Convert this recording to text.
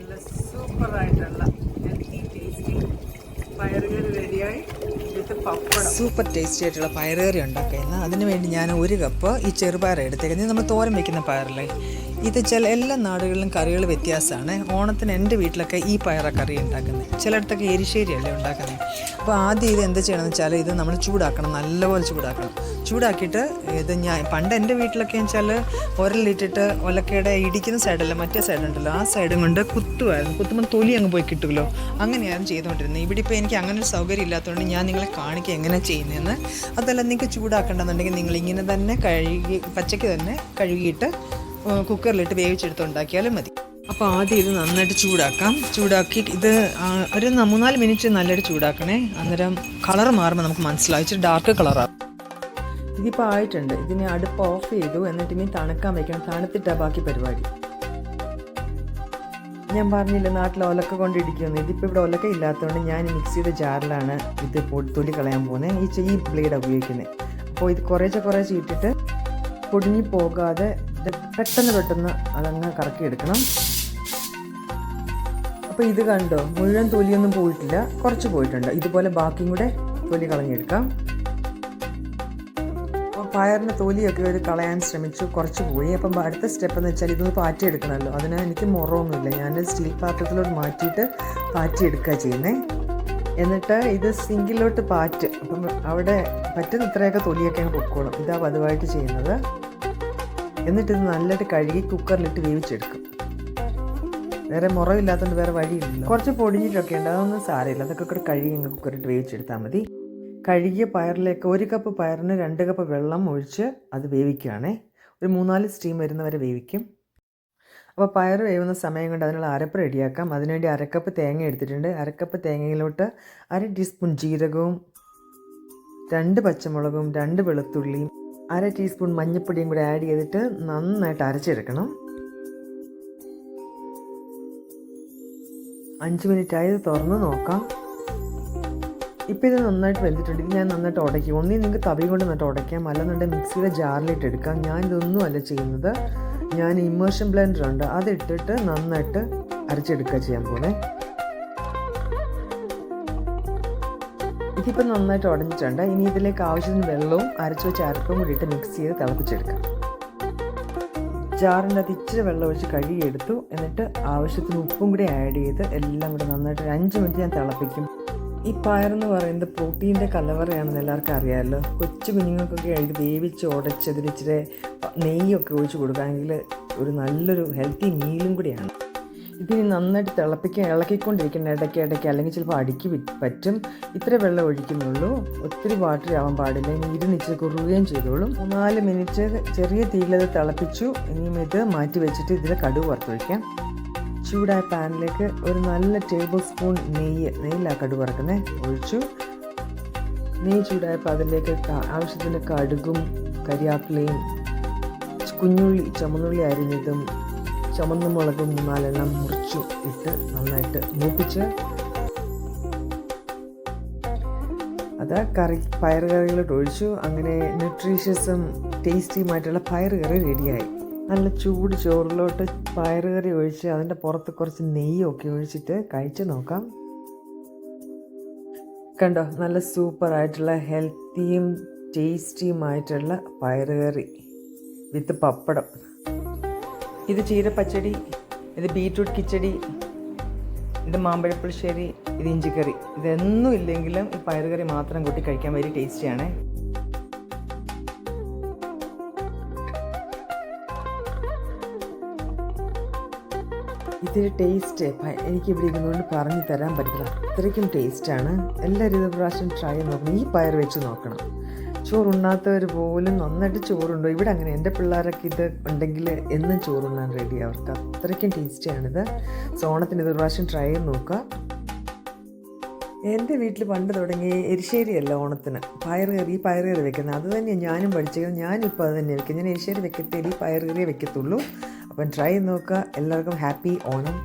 നല്ല സൂപ്പറായിട്ടുള്ള healthy tasty പയറുകറി റെഡിയായി വിത്ത് പപ്പടം. Super tasty ആയിട്ടുള്ള പയറുകറി ഉണ്ടാക്കുന്നത്. അതിന് വേണ്ടി ഞാൻ 1 കപ്പ് ഈ ചെറുപയർ എടുത്തേക്കുന്നത്. നമ്മൾ തോരൻ വയ്ക്കുന്ന പയറല്ലേ. ഇത് എല്ലാ നാടുകളിലും കറികൾ വ്യത്യാസമാണ്. ഓണത്തിന് എൻ്റെ വീട്ടിലൊക്കെ ഈ പയറ കറി ഉണ്ടാക്കുന്നത്, ചിലയിടത്തൊക്കെ എരിശ്ശേരിയല്ലേ ഉണ്ടാക്കുന്നത്. അപ്പോൾ ആദ്യം ഇത് എന്ത് ചെയ്യണമെന്ന് വെച്ചാൽ ഇത് നമ്മൾ ചൂടാക്കണം, നല്ലപോലെ ചൂടാക്കണം. ചൂടാക്കിയിട്ട് ഇത് പണ്ട് എൻ്റെ വീട്ടിലൊക്കെ വെച്ചാൽ ഉരലിട്ടിട്ട് ഒലക്കയുടെ ഇടിക്കുന്ന സൈഡല്ല, മറ്റേ സൈഡുണ്ടല്ലോ, ആ സൈഡും കൊണ്ട് കുത്തുമായിരുന്നു. കുത്തുമ്പോൾ തൊലി അങ്ങ് പോയി കിട്ടുമല്ലോ. അങ്ങനെയായിരുന്നു ചെയ്തുകൊണ്ടിരുന്നത്. ഇവിടെ ഇപ്പോൾ എനിക്ക് അങ്ങനെ ഒരു സൗകര്യം ഇല്ലാത്തതുകൊണ്ട് ഞാൻ നിങ്ങളെ കാണിക്കുക എങ്ങനെ ചെയ്യുന്നതെന്ന്. അതല്ല, നിങ്ങൾക്ക് ചൂടാക്കണ്ടെന്നുണ്ടെങ്കിൽ നിങ്ങളിങ്ങനെ തന്നെ പച്ചയ്ക്ക് തന്നെ കഴുകിയിട്ട് കുക്കറിലിട്ട് വേവിച്ചെടുത്തുണ്ടാക്കിയാലും മതി. അപ്പോൾ ആദ്യം ഇത് നന്നായിട്ട് ചൂടാക്കി ഇത് ഒരു 3-4 മിനിറ്റ് നല്ലതായിട്ട് ചൂടാക്കണേ. അന്നേരം കളർ മാറുമ്പോൾ നമുക്ക് മനസ്സിലാവും, ഇച്ചിരി ഡാർക്ക് കളറാകും. ഇതിപ്പോൾ ആയിട്ടുണ്ട്. ഇതിനെ അടുപ്പ് ഓഫ് ചെയ്തു. എന്നിട്ട് ഇനി തണുക്കാൻ വയ്ക്കണം. തണുത്തിട്ടാണ് ബാക്കി പരിപാടി. ഞാൻ പറഞ്ഞില്ല നാട്ടിൽ ഒലക്ക കൊണ്ട് ഇടിക്കുന്നു. ഇതിപ്പോൾ ഇവിടെ ഒലക്ക ഇല്ലാത്തതുകൊണ്ട് ഞാൻ മിക്സിയുടെ ജാറിലാണ് ഇത് തൊലി കളയാൻ പോകുന്നത്. ഈ ബ്ലേഡ് ഉപയോഗിക്കുന്നത്. അപ്പോൾ ഇത് കുറേശ്ശെ ഇട്ടിട്ട് പൊടിഞ്ഞു പോകാതെ പെട്ടെന്ന് അതങ്ങ് കറക്കിയെടുക്കണം. അപ്പോൾ ഇത് കണ്ടോ, മുഴുവൻ തൊലിയൊന്നും പോയിട്ടില്ല, കുറച്ച് പോയിട്ടുണ്ട്. ഇതുപോലെ ബാക്കിയും കൂടെ തൊലി കളഞ്ഞെടുക്കാം. അപ്പോൾ പയറിൻ്റെ തൊലിയൊക്കെ ഒരു കളയാൻ ശ്രമിച്ചു, കുറച്ച് പോയി. അപ്പം അടുത്ത സ്റ്റെപ്പ് എന്ന് വെച്ചാൽ ഇതൊന്ന് പാറ്റിയെടുക്കണമല്ലോ. അതിന് എനിക്ക് മുറമൊന്നുമില്ല, ഞാൻ സ്റ്റീൽ പാത്രത്തിലോട്ട് മാറ്റിയിട്ട് പാറ്റിയെടുക്കുക ചെയ്യുന്നത്. എന്നിട്ട് ഇത് സിങ്കിലോട്ട് അപ്പം അവിടെ പറ്റുന്ന ഇത്രയൊക്കെ തൊലിയൊക്കെ അങ്ങ് പൊക്കോളും. ഇതാ പതിവായിട്ട് ചെയ്യുന്നത്. എന്നിട്ടിത് നല്ലതായിട്ട് കഴുകി കുക്കറിലിട്ട് വേവിച്ചെടുക്കും. വേറെ മുറവില്ലാത്തതുകൊണ്ട് വേറെ വഴിയില്ലല്ലോ. കുറച്ച് പൊടിഞ്ഞിട്ടൊക്കെ ഉണ്ട്, അതൊന്നും സാരമില്ല. അതൊക്കെ കൂടെ കഴുകി അങ്ങ് കുക്കറിലിട്ട് വേവിച്ചെടുത്താൽ മതി. കഴുകിയ പയറിലേക്ക് 1 കപ്പ് പയറിന് 2 കപ്പ് വെള്ളം ഒഴിച്ച് അത് വേവിക്കുകയാണേ. ഒരു 3-4 സ്റ്റീം വരുന്നവരെ വേവിക്കും. അപ്പോൾ പയർ വേവുന്ന സമയം കൊണ്ട് അതിനുള്ള അരപ്പ് റെഡിയാക്കാം. അതിനുവേണ്ടി 1/2 കപ്പ് തേങ്ങ എടുത്തിട്ടുണ്ട്. 1/2 കപ്പ് തേങ്ങയിലോട്ട് 1/2 ടീസ്പൂൺ ജീരകവും 2 പച്ചമുളകും 2 വെളുത്തുള്ളിയും 1/2 ടീസ്പൂൺ മഞ്ഞൾപ്പൊടിയും കൂടെ ആഡ് ചെയ്തിട്ട് നന്നായിട്ട് അരച്ചെടുക്കണം. 5 മിനിറ്റായി. ഇത് തുറന്ന് നോക്കാം. ഇപ്പോൾ ഇത് നന്നായിട്ട് വെന്തിട്ടുണ്ട്. ഇത് ഞാൻ നന്നായിട്ട് ഉടയ്ക്കും. ഒന്നീ നിങ്ങൾക്ക് തവി കൊണ്ട് നന്നായിട്ട് ഉടയ്ക്കാം, അല്ലെന്നുണ്ടെങ്കിൽ മിക്സിയുടെ ജാറിലിട്ട് എടുക്കാം. ഞാനിതൊന്നും അല്ല ചെയ്യുന്നത്. ഞാൻ ഇമ്മേർഷൻ ബ്ലെൻഡർ ഉണ്ട്, അതിട്ടിട്ട് നന്നായിട്ട് അരച്ചെടുക്കുക ചെയ്യാൻ പോലെ. ഇതിപ്പോൾ നന്നായിട്ട് ഉടഞ്ഞിട്ടുണ്ട്. ഇനി ഇതിലേക്ക് ആവശ്യത്തിന് വെള്ളവും അരച്ചു വെച്ച അരപ്പും കൂടി ഇട്ട് മിക്സ് ചെയ്ത് തിളപ്പിച്ചെടുക്കാം. ജാറിൻ്റെ അത് ഇച്ചിരി വെള്ളം ഒഴിച്ച് കഴുകിയെടുത്തു. എന്നിട്ട് ആവശ്യത്തിന് ഉപ്പും കൂടി ആഡ് ചെയ്ത് എല്ലാം കൂടി നന്നായിട്ട് 5 മിനിറ്റ് ഞാൻ തിളപ്പിക്കും. ഈ പയറെന്ന് പറയുന്നത് പ്രോട്ടീൻ്റെ കലവറയാണെന്ന് എല്ലാവർക്കും അറിയാമല്ലോ. കൊച്ചു കുഞ്ഞുങ്ങൾക്കൊക്കെ ഇത് വേവിച്ച് ഉടച്ചതിൽ ഇച്ചിരി നെയ്യൊക്കെ ഒഴിച്ച് കൊടുക്കുകയാണെങ്കിൽ ഒരു നല്ലൊരു ഹെൽത്തി മീലും കൂടിയാണ്. ഇതിന് നന്നായിട്ട് തിളപ്പിക്കാൻ ഇളക്കിക്കൊണ്ടിരിക്കണം ഇടയ്ക്ക്, അല്ലെങ്കിൽ ചിലപ്പോൾ അടുക്കി പറ്റും. ഇത്ര വെള്ളം ഒഴിക്കുന്നുള്ളൂ, ഒത്തിരി വാട്ടറി ആവാൻ പാടില്ല. ഇനി ഇതിന് ഇച്ചിരി കുറുകയും ചെയ്തോളും. 4 മിനിറ്റ് ചെറിയ തീയിലത് തിളപ്പിച്ചു. ഇനിയും ഇത് മാറ്റി വെച്ചിട്ട് ഇതിൽ കടുക് വറുത്തൊഴിക്കാം. ചൂടായ പാനിലേക്ക് ഒരു നല്ല ടേബിൾ സ്പൂൺ നെയ്യിലാണ് കടുക് വറുക്കുന്നത്, ഒഴിച്ചു. നെയ്യ് ചൂടായപ്പോൾ അതിലേക്ക് ആവശ്യത്തിന് കടുകും കരിയാപ്പിലയും ചുമന്നുള്ളി അരിഞ്ഞതും ചുമന്ന മുളകും 4 എണ്ണം മുറിച്ചു ഇട്ട് നന്നായിട്ട് മൂപ്പിച്ച് അത് പയറുകറികളോട്ട് ഒഴിച്ചു. അങ്ങനെ ന്യൂട്രീഷ്യസും ടേസ്റ്റിയുമായിട്ടുള്ള പയറുകറി റെഡിയായി. നല്ല ചൂട് ചോറിലോട്ട് പയറുകറി ഒഴിച്ച് അതിൻ്റെ പുറത്ത് കുറച്ച് നെയ്യൊക്കെ ഒഴിച്ചിട്ട് കഴിച്ച് നോക്കാം. കണ്ടോ, നല്ല സൂപ്പറായിട്ടുള്ള ഹെൽത്തിയും ടേസ്റ്റിയുമായിട്ടുള്ള പയറുകറി വിത്ത് പപ്പടം. ഇത് ചീരപ്പച്ചടി, ഇത് ബീറ്റ്റൂട്ട് കിച്ചടി, ഇത് മാമ്പഴപ്പുളിശ്ശേരി, ഇത് ഇഞ്ചിക്കറി. ഇതൊന്നും ഇല്ലെങ്കിലും ഈ പയറുകറി മാത്രം കൂട്ടി കഴിക്കാൻ വലിയ ടേസ്റ്റിയാണ്. ഇതിൻ്റെ ടേസ്റ്റ് എനിക്കിവിടെ ഇരുന്നുകൊണ്ട് പറഞ്ഞു തരാൻ പറ്റില്ല, അത്രയ്ക്കും ടേസ്റ്റാണ്. എല്ലാവരും ഇത് പ്രാവശ്യം ട്രൈ ചെയ്ത് നോക്കണം. ഈ പയർ വെച്ച് നോക്കണം. ചോറുണ്ണാത്തവർ പോലും നന്നായിട്ട് ചോറുണ്ടോ. ഇവിടെ അങ്ങനെ എൻ്റെ പിള്ളേരൊക്കെ ഇത് ഉണ്ടെങ്കിൽ എന്നും ചോറുണ്ണാൻ റെഡി. അവർക്ക് അത്രയ്ക്കും ടേസ്റ്റിയാണിത്. ഓണത്തിന് ഇത് പ്രാവശ്യം ട്രൈ ചെയ്ത് നോക്കുക. എൻ്റെ വീട്ടിൽ പണ്ട് തുടങ്ങി എരിശ്ശേരിയല്ല ഓണത്തിന് ഈ പയറുകറി വെക്കുന്നത്. അത് തന്നെയാണ് ഞാനും പഠിച്ചത്. ഞാനിപ്പോൾ അത് തന്നെ വെക്കുന്നത്. ഞാൻ എരിശ്ശേരി വെക്കത്തില്ല, ഈ പയറുകറിയെ വെക്കത്തുള്ളൂ. അപ്പം ട്രൈ ചെയ്ത് നോക്കുക. എല്ലാവർക്കും ഹാപ്പി ഓണം.